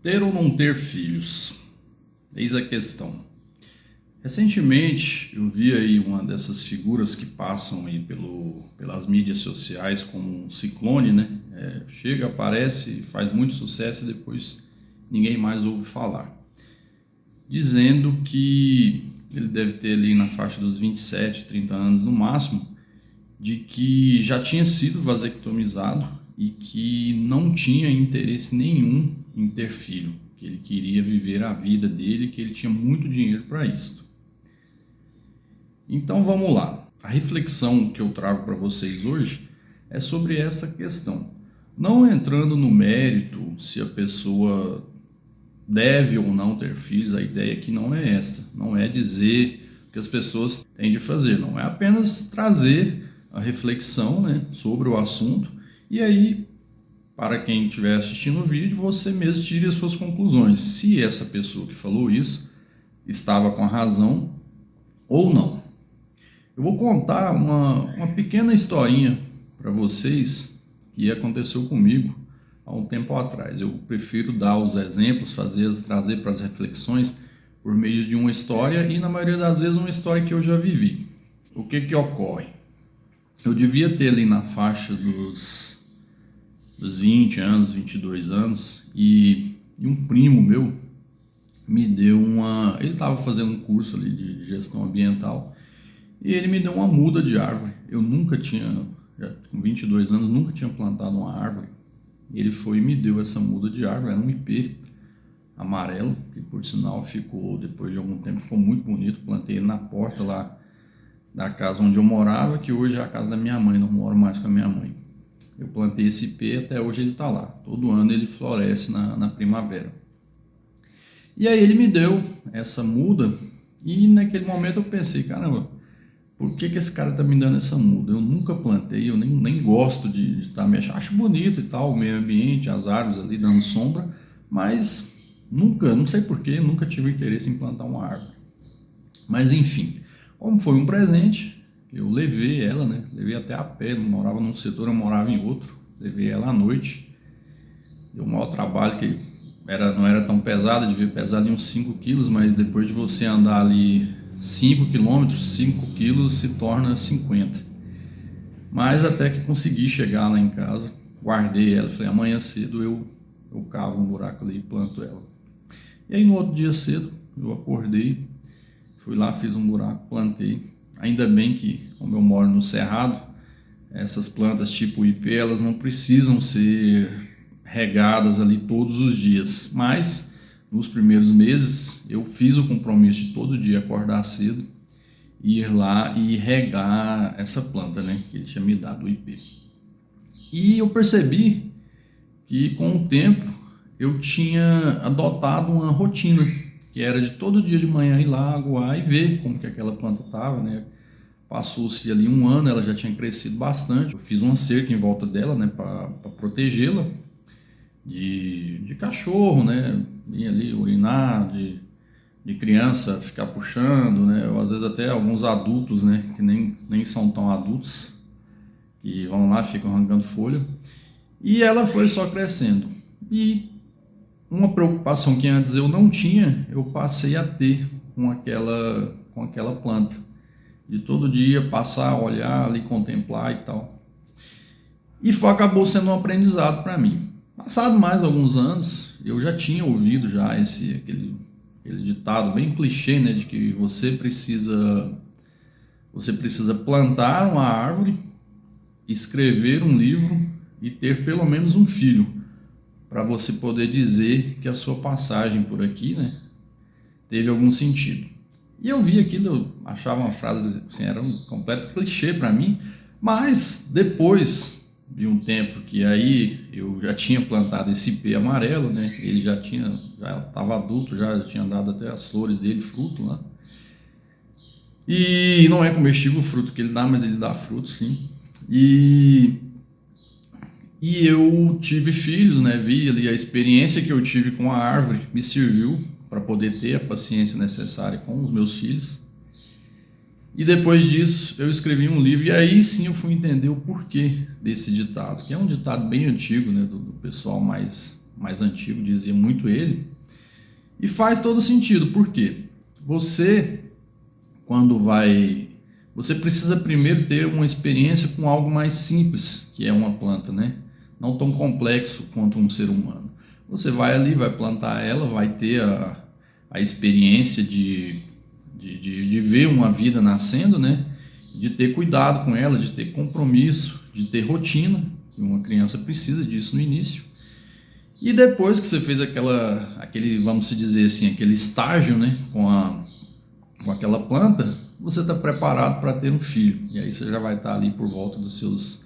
Ter ou não ter filhos? Eis a questão. Recentemente eu vi aí uma dessas figuras que passam aí pelas mídias sociais como um ciclone, né? Chega, aparece, faz muito sucesso e depois ninguém mais ouve falar. Dizendo que ele deve ter ali na faixa dos 27, 30 anos no máximo, de que já tinha sido vasectomizado e que não tinha interesse nenhum em ter filho, que ele queria viver a vida dele, que ele tinha muito dinheiro para isso. Então vamos lá. A reflexão que eu trago para vocês hoje é sobre essa questão. Não entrando no mérito se a pessoa deve ou não ter filhos, a ideia aqui não é esta, não é dizer o que as pessoas têm de fazer, não é apenas trazer a reflexão, né, sobre o assunto, e aí, para quem estiver assistindo o vídeo, você mesmo tire as suas conclusões, se essa pessoa que falou isso estava com a razão ou não. Eu vou contar uma pequena historinha para vocês que aconteceu comigo há um tempo atrás. Eu prefiro dar os exemplos, trazer para as reflexões por meio de uma história e, na maioria das vezes, uma história que eu já vivi. O que ocorre? Eu devia ter ali na faixa dos 20 anos, 22 anos, e um primo meu me deu ele estava fazendo um curso ali de gestão ambiental, e ele me deu uma muda de árvore. Eu nunca tinha, com 22 anos, nunca tinha plantado uma árvore. Ele foi e me deu essa muda de árvore, era um ipê amarelo, que por sinal ficou, depois de algum tempo, ficou muito bonito. Plantei ele na porta lá da casa onde eu morava, que hoje é a casa da minha mãe, não moro mais com a minha mãe. Eu plantei esse ipê, até hoje ele está lá. Todo ano ele floresce na primavera. E aí ele me deu essa muda, e naquele momento eu pensei, caramba, por que esse cara está me dando essa muda? Eu nunca plantei, eu nem gosto de estar mexendo. Acho bonito e tal, o meio ambiente, as árvores ali dando sombra, mas nunca, não sei porquê, nunca tive interesse em plantar uma árvore. Mas enfim, como foi um presente, eu levei ela, né? Levei até a pé, eu morava num setor, eu morava em outro. Levei ela à noite. Deu um maior trabalho, que não era tão pesada, devia pesar de uns 5 quilos, mas depois de você andar ali 5 quilômetros, 5 quilos se torna 50. Mas até que consegui chegar lá em casa, guardei ela, falei, amanhã cedo eu cavo um buraco ali e planto ela. E aí no outro dia cedo, eu acordei, fui lá, fiz um buraco, plantei. Ainda bem que, como eu moro no cerrado, essas plantas tipo ipê, elas não precisam ser regadas ali todos os dias, mas nos primeiros meses eu fiz o compromisso de todo dia acordar cedo, ir lá e regar essa planta, né, que ele tinha me dado, o ipê. E eu percebi que com o tempo eu tinha adotado uma rotina, que era de todo dia de manhã ir lá aguar e ver como que aquela planta estava, né. Passou-se ali um ano, ela já tinha crescido bastante. Eu fiz uma cerca em volta dela, né, para protegê-la de cachorro, né, vir ali urinar, de criança ficar puxando, né, ou às vezes até alguns adultos, né, que nem são tão adultos, que vão lá, ficam arrancando folha. E ela foi só crescendo. E uma preocupação que antes eu não tinha, eu passei a ter com aquela planta. De todo dia passar, olhar ali, contemplar e tal. E acabou sendo um aprendizado para mim. Passado mais alguns anos, eu já tinha ouvido já aquele ditado bem clichê, né, de que você precisa plantar uma árvore, escrever um livro e ter pelo menos um filho, para você poder dizer que a sua passagem por aqui, né, teve algum sentido. E eu vi aquilo, eu achava uma frase assim, era um completo clichê para mim, mas depois de um tempo que aí eu já tinha plantado esse ipê amarelo, né? Ele já estava adulto, já tinha dado até as flores dele, fruto lá. E não é comestível o fruto que ele dá, mas ele dá fruto, sim. E eu tive filhos, né? Vi ali a experiência que eu tive com a árvore, me serviu para poder ter a paciência necessária com os meus filhos. E depois disso eu escrevi um livro, e aí sim eu fui entender o porquê desse ditado, que é um ditado bem antigo, né, do pessoal mais mais antigo, dizia muito ele. E faz todo sentido, por quê? Você, quando vai... Você precisa primeiro ter uma experiência com algo mais simples, que é uma planta, né? Não tão complexo quanto um ser humano. Você vai ali, vai plantar ela, vai ter a experiência de ver uma vida nascendo, né? De ter cuidado com ela, de ter compromisso, de ter rotina, que uma criança precisa disso no início. E depois que você fez aquele, vamos dizer assim, aquele estágio, né, com aquela planta, você está preparado para ter um filho. E aí você já vai estar ali por volta dos seus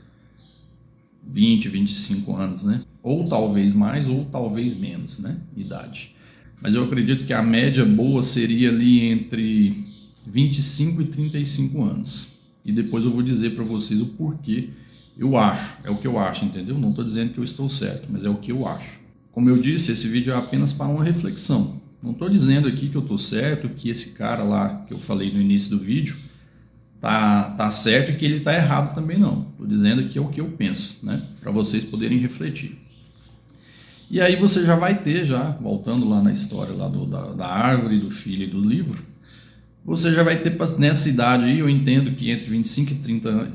20, 25 anos, né? Ou talvez mais, ou talvez menos, né? Idade. Mas eu acredito que a média boa seria ali entre 25 e 35 anos. E depois eu vou dizer para vocês o porquê eu acho. É o que eu acho, entendeu? Não estou dizendo que eu estou certo, mas é o que eu acho. Como eu disse, esse vídeo é apenas para uma reflexão. Não estou dizendo aqui que eu estou certo, que esse cara lá que eu falei no início do vídeo tá certo e que ele está errado também não. Estou dizendo que é o que eu penso, né? Para vocês poderem refletir. E aí você já vai ter, voltando lá na história lá da árvore, do filho e do livro, você já vai ter, nessa idade aí, eu entendo que entre 25 e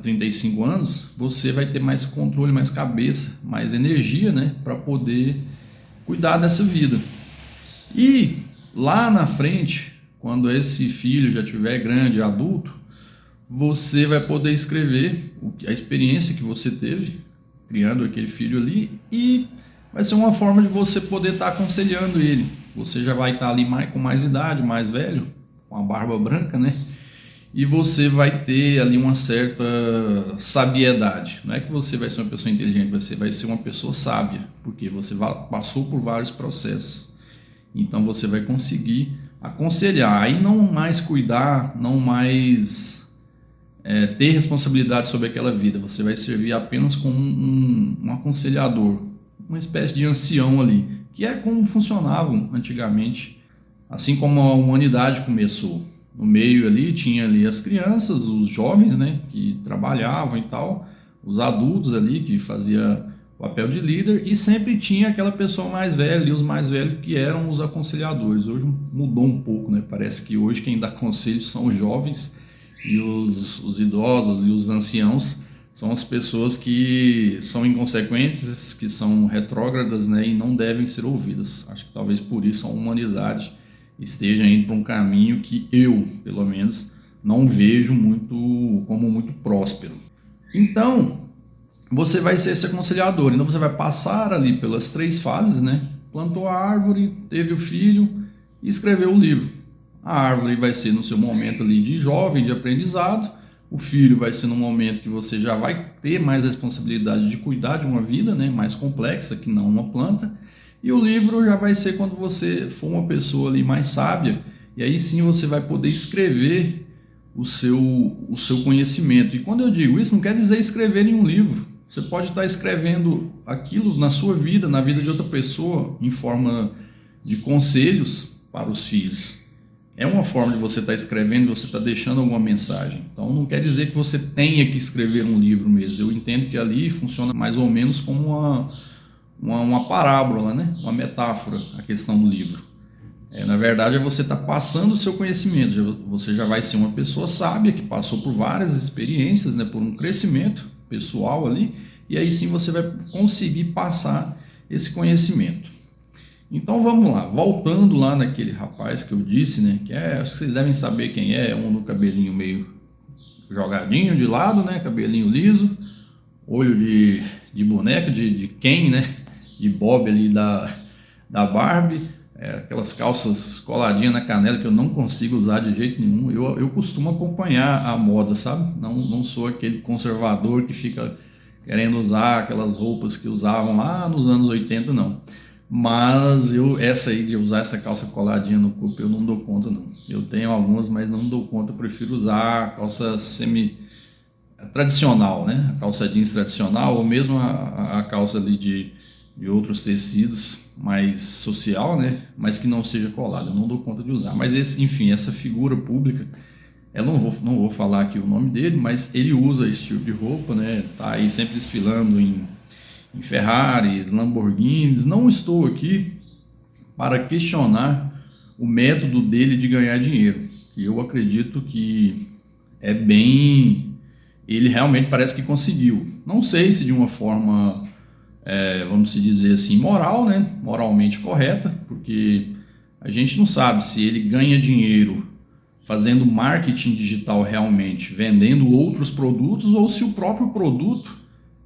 35 anos, você vai ter mais controle, mais cabeça, mais energia, né? Para poder cuidar dessa vida. E lá na frente, quando esse filho já estiver grande, adulto, você vai poder escrever a experiência que você teve criando aquele filho ali, e vai ser uma forma de você poder estar aconselhando ele. Você já vai estar ali com mais idade, mais velho, com a barba branca, né? E você vai ter ali uma certa sabiedade. Não é que você vai ser uma pessoa inteligente, você vai ser uma pessoa sábia, porque você passou por vários processos. Então você vai conseguir aconselhar, aí não mais cuidar, não mais ter responsabilidade sobre aquela vida. Você vai servir apenas como um aconselhador, uma espécie de ancião ali, que é como funcionavam antigamente, assim como a humanidade começou. No meio ali tinha ali as crianças, os jovens, né, que trabalhavam e tal, os adultos ali que faziam o papel de líder, e sempre tinha aquela pessoa mais velha e os mais velhos que eram os aconselhadores. Hoje mudou um pouco, né? Parece que hoje quem dá conselho são os jovens e os idosos e os anciãos são as pessoas que são inconsequentes, que são retrógradas, né, e não devem ser ouvidas. Acho que talvez por isso a humanidade esteja indo para um caminho que eu, pelo menos, não vejo como muito próspero. Então, você vai ser esse aconselhador. Então, você vai passar ali pelas 3 fases, né? Plantou a árvore, teve o filho e escreveu o livro. A árvore vai ser no seu momento ali de jovem, de aprendizado. O filho vai ser no momento que você já vai ter mais responsabilidade de cuidar de uma vida, né? Mais complexa que não uma planta. E o livro já vai ser quando você for uma pessoa ali mais sábia, e aí sim você vai poder escrever o seu conhecimento. E quando eu digo isso, não quer dizer escrever em um livro. Você pode estar escrevendo aquilo na sua vida, na vida de outra pessoa, em forma de conselhos para os filhos. É uma forma de você estar escrevendo, você está deixando alguma mensagem. Então não quer dizer que você tenha que escrever um livro mesmo. Eu entendo que ali funciona mais ou menos como uma parábola, né? Uma metáfora, a questão do livro. Na verdade, é você estar passando o seu conhecimento. Você já vai ser uma pessoa sábia que passou por várias experiências, né? Por um crescimento pessoal ali, e aí sim você vai conseguir passar esse conhecimento. Então vamos lá, voltando lá naquele rapaz que eu disse, né? Acho que vocês devem saber quem é, um do cabelinho meio jogadinho de lado, né? Cabelinho liso, olho de boneca, de Ken, né? De Bob ali da Barbie, aquelas calças coladinhas na canela que eu não consigo usar de jeito nenhum. Eu costumo acompanhar a moda, sabe? Não sou aquele conservador que fica querendo usar aquelas roupas que usavam lá nos anos 80, não. Mas essa aí de usar essa calça coladinha no corpo eu não dou conta, não. Eu tenho algumas, mas não dou conta. Eu prefiro usar a calça tradicional, né? A calça jeans tradicional, ou mesmo a calça ali de outros tecidos, mais social, né? Mas que não seja colada. Eu não dou conta de usar. Mas enfim, essa figura pública, eu não vou falar aqui o nome dele, mas ele usa esse tipo de roupa, né? Tá aí sempre desfilando em em Ferraris, Lamborghinis. Não estou aqui para questionar o método dele de ganhar dinheiro, que eu acredito que é bem... Ele realmente parece que conseguiu. Não sei se de uma forma, vamos dizer assim, moral, né? Moralmente correta, porque a gente não sabe se ele ganha dinheiro fazendo marketing digital realmente, vendendo outros produtos, ou se o próprio produto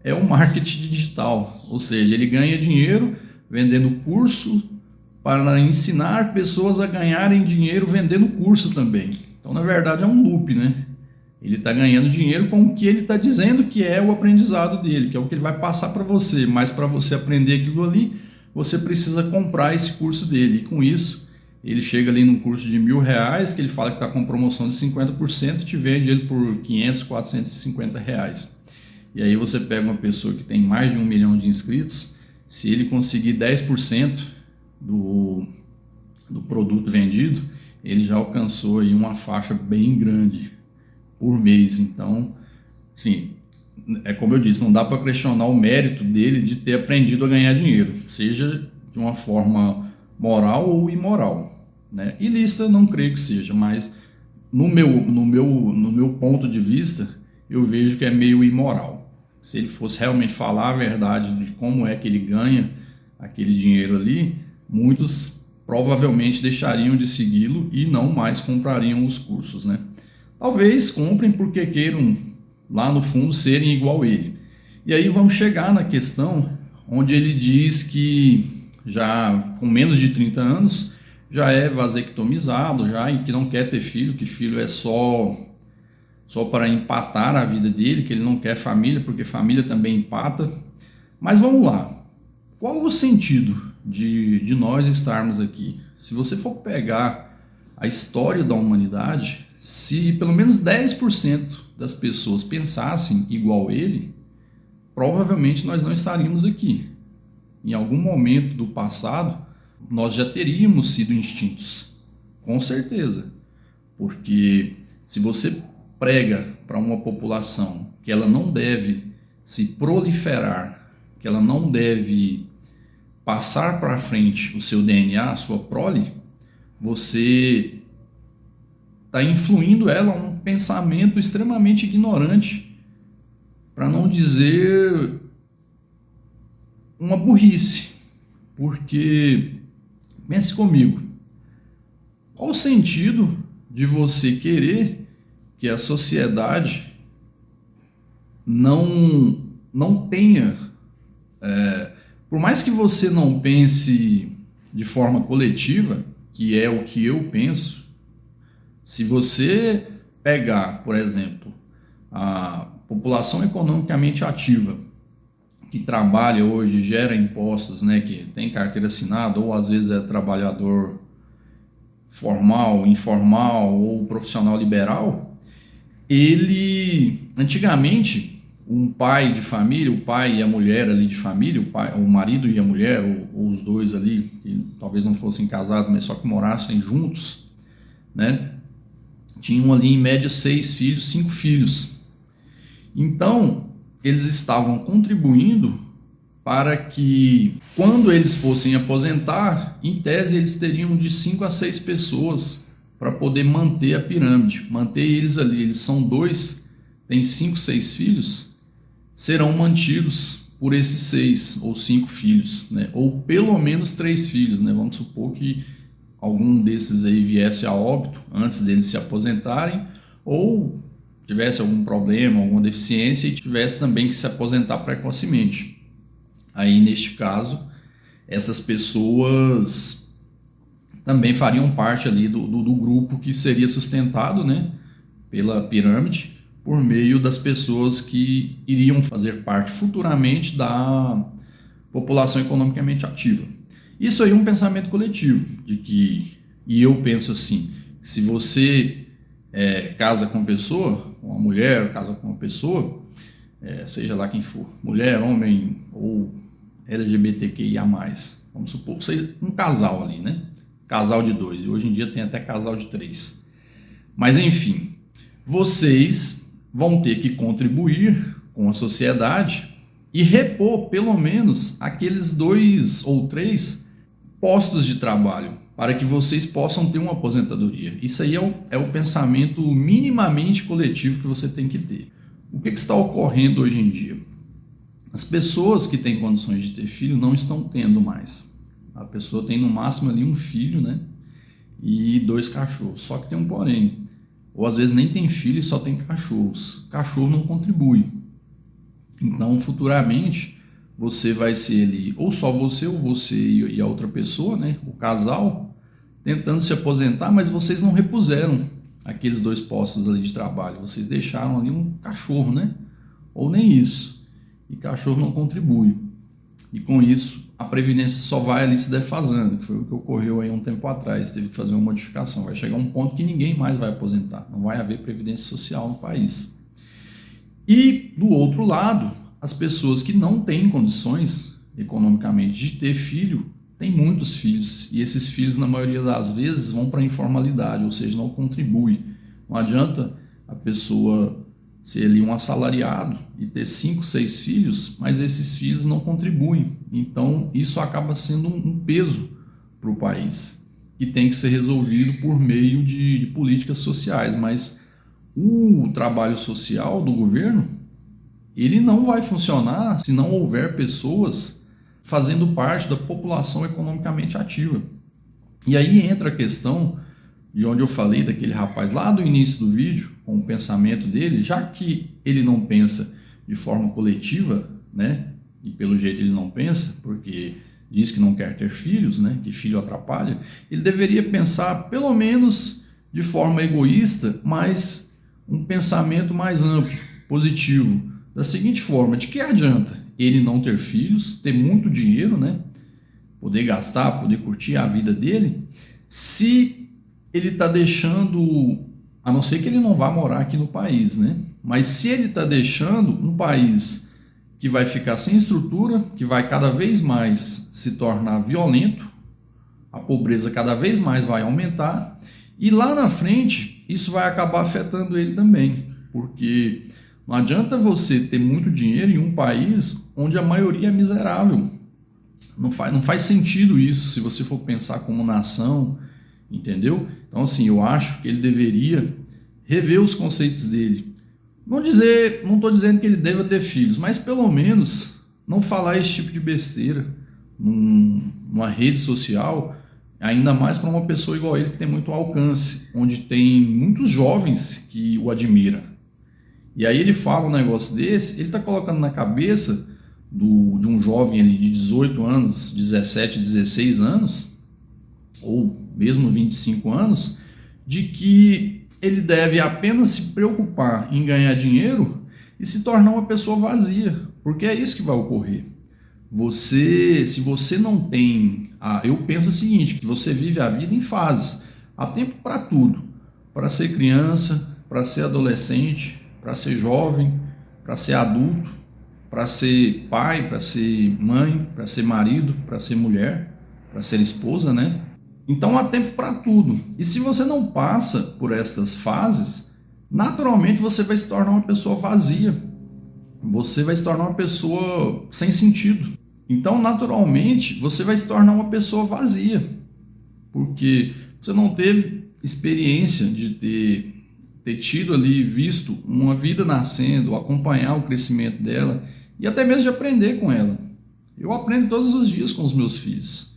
é um marketing digital. Ou seja, ele ganha dinheiro vendendo curso para ensinar pessoas a ganharem dinheiro vendendo curso também. Então, na verdade, é um loop, né? Ele está ganhando dinheiro com o que ele está dizendo que é o aprendizado dele, que é o que ele vai passar para você. Mas para você aprender aquilo ali, você precisa comprar esse curso dele. E com isso, ele chega ali num curso de R$1.000, que ele fala que está com promoção de 50%, e te vende ele por 500, 450 reais. E aí você pega uma pessoa que tem mais de 1 milhão de inscritos, se ele conseguir 10% do produto vendido, ele já alcançou aí uma faixa bem grande por mês. Então, sim, é como eu disse, não dá para questionar o mérito dele de ter aprendido a ganhar dinheiro, seja de uma forma moral ou imoral, né? Ilícita não creio que seja, mas no meu ponto de vista, eu vejo que é meio imoral. Se ele fosse realmente falar a verdade de como é que ele ganha aquele dinheiro ali, muitos provavelmente deixariam de segui-lo e não mais comprariam os cursos, né? Talvez comprem porque queiram lá no fundo serem igual ele. E aí vamos chegar na questão onde ele diz que já com menos de 30 anos já é vasectomizado já, e que não quer ter filho, que filho é só para empatar a vida dele, que ele não quer família, porque família também empata. Mas vamos lá, qual o sentido de nós estarmos aqui? Se você for pegar a história da humanidade, se pelo menos 10% das pessoas pensassem igual ele, provavelmente nós não estaríamos aqui. Em algum momento do passado, nós já teríamos sido extintos, com certeza. Porque se você prega para uma população que ela não deve se proliferar, que ela não deve passar para frente o seu DNA, a sua prole, você está influindo ela a um pensamento extremamente ignorante, para não dizer uma burrice. Porque, pense comigo, qual o sentido de você querer que a sociedade não tenha, por mais que você não pense de forma coletiva, que é o que eu penso, se você pegar, por exemplo, a população economicamente ativa, que trabalha hoje, gera impostos, né, que tem carteira assinada, ou às vezes é trabalhador formal, informal ou profissional liberal, ele, antigamente, um pai de família, o pai e a mulher ali de família, o marido e a mulher, ou os dois ali, que talvez não fossem casados, mas só que morassem juntos, né, tinham ali em média 6 filhos, 5 filhos. Então, eles estavam contribuindo para que, quando eles fossem aposentar, em tese eles teriam de 5 a 6 pessoas para poder manter a pirâmide, manter eles ali. Eles são 2, têm 5, 6 filhos, serão mantidos por esses 6 ou 5 filhos, né? Ou pelo menos 3 filhos, né? Vamos supor que algum desses aí viesse a óbito antes deles se aposentarem, ou tivesse algum problema, alguma deficiência e tivesse também que se aposentar precocemente. Aí, neste caso, essas pessoas também fariam parte ali do grupo que seria sustentado, né, pela pirâmide, por meio das pessoas que iriam fazer parte futuramente da população economicamente ativa. Isso aí é um pensamento coletivo, e eu penso assim, se você casa com uma pessoa, uma mulher casa com uma pessoa, seja lá quem for, mulher, homem ou LGBTQIA+, vamos supor que seja um casal ali, né? Casal de 2, e hoje em dia tem até casal de 3. Mas enfim, vocês vão ter que contribuir com a sociedade e repor pelo menos aqueles 2 ou 3 postos de trabalho para que vocês possam ter uma aposentadoria. Isso aí é o pensamento minimamente coletivo que você tem que ter. O que está ocorrendo hoje em dia? As pessoas que têm condições de ter filho não estão tendo mais. A pessoa tem no máximo ali um filho, né? E 2 cachorros. Só que tem um porém. Ou às vezes nem tem filho e só tem cachorros. Cachorro não contribui. Então, futuramente, você vai ser ali, ou só você, ou você e a outra pessoa, né? O casal, tentando se aposentar, mas vocês não repuseram aqueles 2 postos ali de trabalho. Vocês deixaram ali um cachorro, né? Ou nem isso. E cachorro não contribui. E com isso, a Previdência só vai ali se defasando, que foi o que ocorreu aí um tempo atrás. Teve que fazer uma modificação. Vai chegar um ponto que ninguém mais vai aposentar. Não vai haver Previdência Social no país. E, do outro lado, as pessoas que não têm condições economicamente de ter filho, têm muitos filhos. E esses filhos, na maioria das vezes, vão para a informalidade, ou seja, não contribuem. Não adianta a pessoa ser ali um assalariado e ter 5, 6 filhos, mas esses filhos não contribuem. Então, isso acaba sendo um peso para o país, que tem que ser resolvido por meio de políticas sociais. Mas o trabalho social do governo, ele não vai funcionar se não houver pessoas fazendo parte da população economicamente ativa. E aí entra a questão de onde eu falei daquele rapaz lá do início do vídeo, com o pensamento dele, já que ele não pensa de forma coletiva, né? E pelo jeito ele não pensa, porque diz que não quer ter filhos, né? Que filho atrapalha. Ele deveria pensar pelo menos de forma egoísta, mas um pensamento mais amplo, positivo, da seguinte forma: de que adianta ele não ter filhos, ter muito dinheiro, né? Poder gastar, poder curtir a vida dele, se ele está deixando, a não ser que ele não vá morar aqui no país, né? Mas se ele está deixando um país que vai ficar sem estrutura, que vai cada vez mais se tornar violento, a pobreza cada vez mais vai aumentar, e lá na frente isso vai acabar afetando ele também, porque não adianta você ter muito dinheiro em um país onde a maioria é miserável. Não faz sentido isso se você for pensar como nação, entendeu? Então, assim, eu acho que ele deveria rever os conceitos dele. Não estou dizendo que ele deva ter filhos, mas pelo menos não falar esse tipo de besteira numa rede social, ainda mais para uma pessoa igual ele que tem muito alcance, onde tem muitos jovens que o admiram. E aí ele fala um negócio desse, ele está colocando na cabeça de um jovem ali de 18 anos, 17, 16 anos, ou mesmo 25 anos, de que ele deve apenas se preocupar em ganhar dinheiro e se tornar uma pessoa vazia, porque é isso que vai ocorrer. Se você não tem, eu penso o seguinte, que você vive a vida em fases, há tempo para tudo, para ser criança, para ser adolescente, para ser jovem, para ser adulto, para ser pai, para ser mãe, para ser marido, para ser mulher, para ser esposa, né? Então há tempo para tudo. E se você não passa por estas fases, naturalmente você vai se tornar uma pessoa vazia. Você vai se tornar uma pessoa sem sentido. Então, naturalmente, você vai se tornar uma pessoa vazia. Porque você não teve experiência de ter tido ali, visto uma vida nascendo, acompanhar o crescimento dela e até mesmo de aprender com ela. Eu aprendo todos os dias com os meus filhos.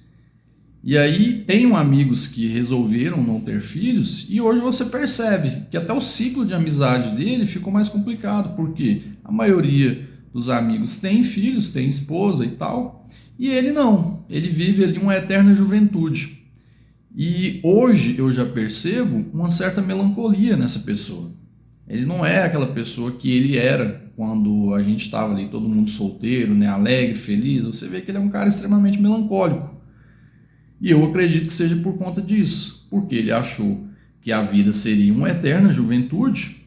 E aí tenho amigos que resolveram não ter filhos e hoje você percebe que até o ciclo de amizade dele ficou mais complicado, porque a maioria dos amigos tem filhos, tem esposa e tal, e ele não, ele vive ali uma eterna juventude. E hoje eu já percebo uma certa melancolia nessa pessoa. Ele não é aquela pessoa que ele era quando a gente estava ali, todo mundo solteiro, né, alegre, feliz. Você vê que ele é um cara extremamente melancólico. E eu acredito que seja por conta disso, porque ele achou que a vida seria uma eterna juventude,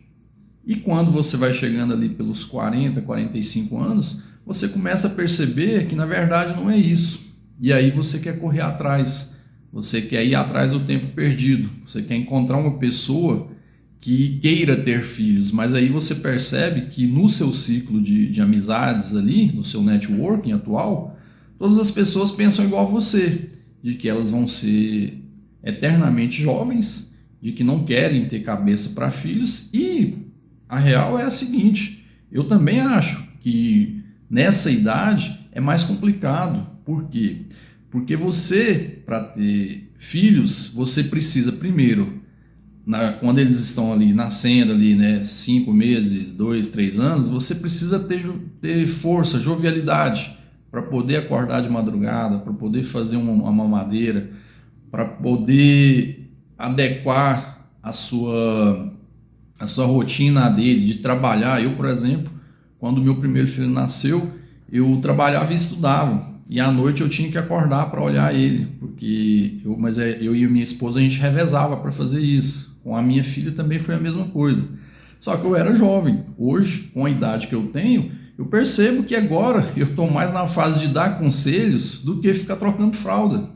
e quando você vai chegando ali pelos 40, 45 anos, você começa a perceber que na verdade não é isso. E aí você quer correr atrás, você quer ir atrás do tempo perdido, você quer encontrar uma pessoa que queira ter filhos, mas aí você percebe que no seu ciclo de amizades ali, no seu networking atual, todas as pessoas pensam igual a você, de que elas vão ser eternamente jovens, de que não querem ter cabeça para filhos, e a real é a seguinte: eu também acho que nessa idade é mais complicado. Por quê? Porque você, para ter filhos, você precisa primeiro, quando eles estão ali nascendo, ali, né, 5 meses, 2, 3 anos, você precisa ter força, jovialidade, para poder acordar de madrugada, para poder fazer uma mamadeira, para poder adequar a sua rotina dele, de trabalhar. Eu, por exemplo, quando meu primeiro filho nasceu, eu trabalhava e estudava, e à noite eu tinha que acordar para olhar ele, porque eu e a minha esposa, a gente revezava para fazer isso. Com a minha filha também foi a mesma coisa. Só que eu era jovem. Hoje, com a idade que eu tenho, eu percebo que agora eu estou mais na fase de dar conselhos do que ficar trocando fralda.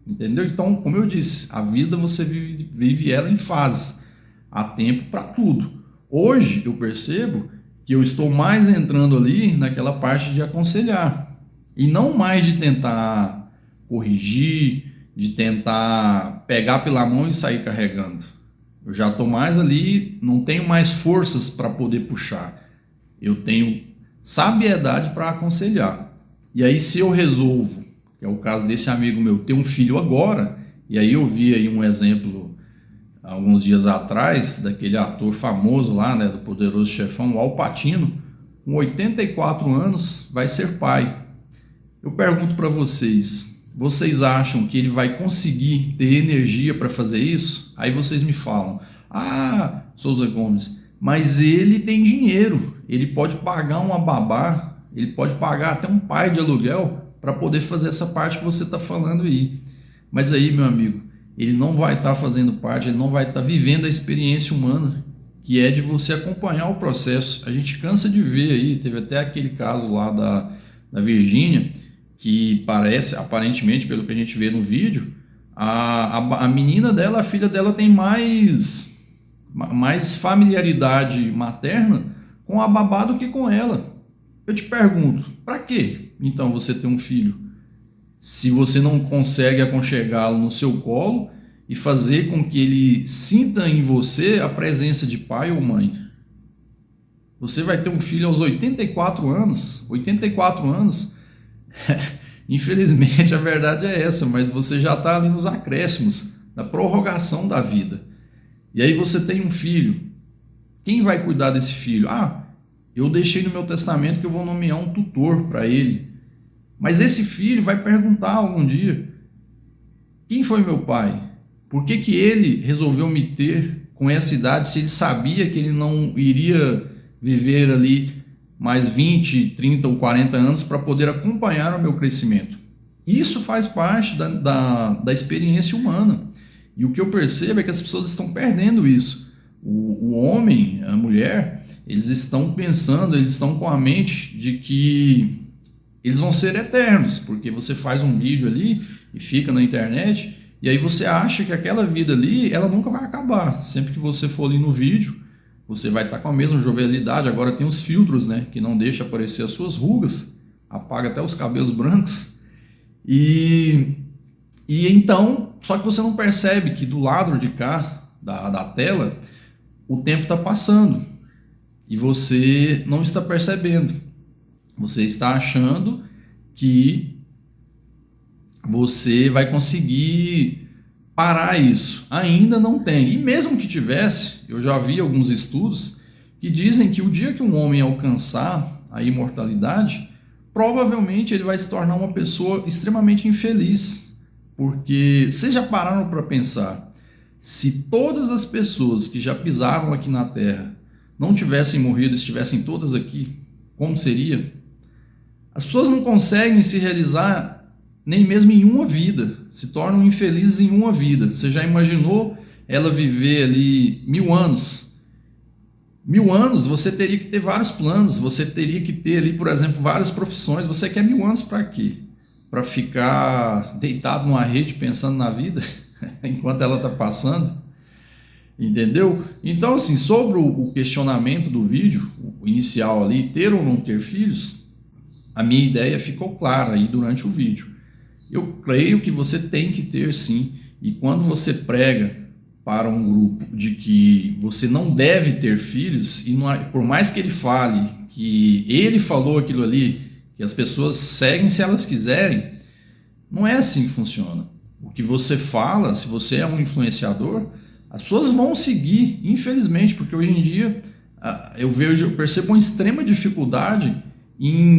Entendeu? Então, como eu disse, a vida você vive ela em fases. Há tempo para tudo. Hoje eu percebo que eu estou mais entrando ali naquela parte de aconselhar. E não mais de tentar corrigir, de tentar pegar pela mão e sair carregando. Eu já estou mais ali, não tenho mais forças para poder puxar. Eu tenho sabiedade para aconselhar. E aí, se eu resolvo, que é o caso desse amigo meu, ter um filho agora, e aí eu vi aí um exemplo alguns dias atrás, daquele ator famoso lá, né, do Poderoso Chefão, o Al Pacino, com 84 anos, vai ser pai. Eu pergunto para vocês acham que ele vai conseguir ter energia para fazer isso? Aí vocês me falam: ah, Souza Gomes, mas ele tem dinheiro, ele pode pagar uma babá, ele pode pagar até um pai de aluguel para poder fazer essa parte que você está falando aí. Mas aí, meu amigo, ele não vai estar fazendo parte, ele não vai estar vivendo a experiência humana, que é de você acompanhar o processo. A gente cansa de ver aí, teve até aquele caso lá da Virgínia, que parece, aparentemente, pelo que a gente vê no vídeo, a menina dela, a filha dela tem mais familiaridade materna com a babá do que com ela. Eu te pergunto, para que então você ter um filho, se você não consegue aconchegá-lo no seu colo e fazer com que ele sinta em você a presença de pai ou mãe? Você vai ter um filho aos 84 anos, 84 anos, infelizmente a verdade é essa, mas você já está ali nos acréscimos da prorrogação da vida. E aí você tem um filho, quem vai cuidar desse filho? Ah, eu deixei no meu testamento que eu vou nomear um tutor para ele. Mas esse filho vai perguntar algum dia: quem foi meu pai? Por que ele resolveu me ter com essa idade, se ele sabia que ele não iria viver ali mais 20, 30 ou 40 anos para poder acompanhar o meu crescimento? Isso faz parte da experiência humana. E o que eu percebo é que as pessoas estão perdendo isso. O homem, a mulher, eles estão pensando, eles estão com a mente de que eles vão ser eternos, porque você faz um vídeo ali e fica na internet, e aí você acha que aquela vida ali, ela nunca vai acabar. Sempre que você for ali no vídeo, você vai estar com a mesma jovialidade. Agora tem os filtros, né, que não deixa aparecer as suas rugas, apaga até os cabelos brancos. E então, só que você não percebe que do lado de cá, da tela, o tempo está passando e você não está percebendo. Você está achando que você vai conseguir parar isso. Ainda não tem. E mesmo que tivesse, eu já vi alguns estudos que dizem que o dia que um homem alcançar a imortalidade, provavelmente ele vai se tornar uma pessoa extremamente infeliz. Porque vocês já pararam para pensar, se todas as pessoas que já pisaram aqui na Terra não tivessem morrido, estivessem todas aqui, como seria? As pessoas não conseguem se realizar nem mesmo em uma vida, se tornam infelizes em uma vida. Você já imaginou ela viver ali 1000 anos? 1000 anos, você teria que ter vários planos, você teria que ter ali, por exemplo, várias profissões. Você quer 1000 anos para quê? Para ficar deitado numa rede pensando na vida enquanto ela está passando? Entendeu? Então, assim, sobre o questionamento do vídeo, o inicial ali, ter ou não ter filhos, a minha ideia ficou clara aí durante o vídeo. Eu creio que você tem que ter sim, e quando você prega para um grupo de que você não deve ter filhos, e não, por mais que ele fale que ele falou aquilo ali, que as pessoas seguem se elas quiserem, não é assim que funciona. O que você fala, se você é um influenciador, as pessoas vão seguir, infelizmente, porque hoje em dia eu percebo uma extrema dificuldade,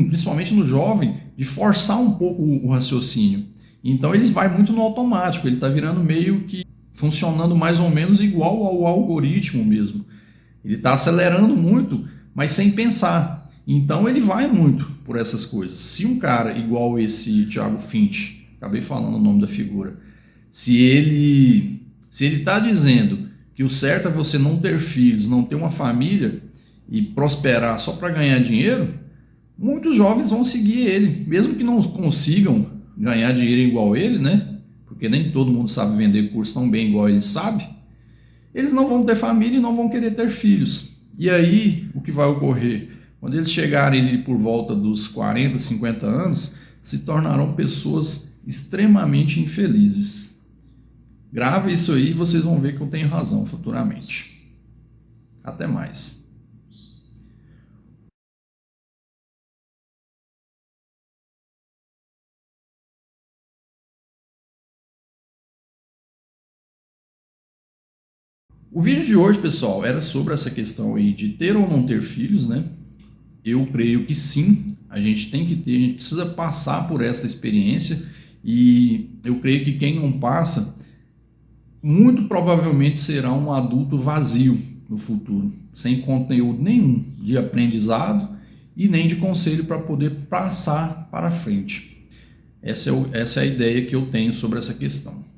principalmente no jovem, de forçar um pouco o raciocínio. Então ele vai muito no automático, ele está virando meio que funcionando mais ou menos igual ao algoritmo mesmo. Ele está acelerando muito, mas sem pensar. Então ele vai muito por essas coisas. Se um cara igual esse Thiago Finch, acabei falando o nome da figura, se ele está dizendo que o certo é você não ter filhos, não ter uma família e prosperar só para ganhar dinheiro, muitos jovens vão seguir ele, mesmo que não consigam ganhar dinheiro igual ele, né? Porque nem todo mundo sabe vender curso tão bem igual ele sabe. Eles não vão ter família e não vão querer ter filhos. E aí, o que vai ocorrer? Quando eles chegarem por volta dos 40, 50 anos, se tornarão pessoas extremamente infelizes. Grave isso aí e vocês vão ver que eu tenho razão futuramente. Até mais. O vídeo de hoje, pessoal, era sobre essa questão aí de ter ou não ter filhos, né? Eu creio que sim, a gente tem que ter, a gente precisa passar por essa experiência e eu creio que quem não passa, muito provavelmente será um adulto vazio no futuro, sem conteúdo nenhum de aprendizado e nem de conselho para poder passar para frente. Essa é a ideia que eu tenho sobre essa questão.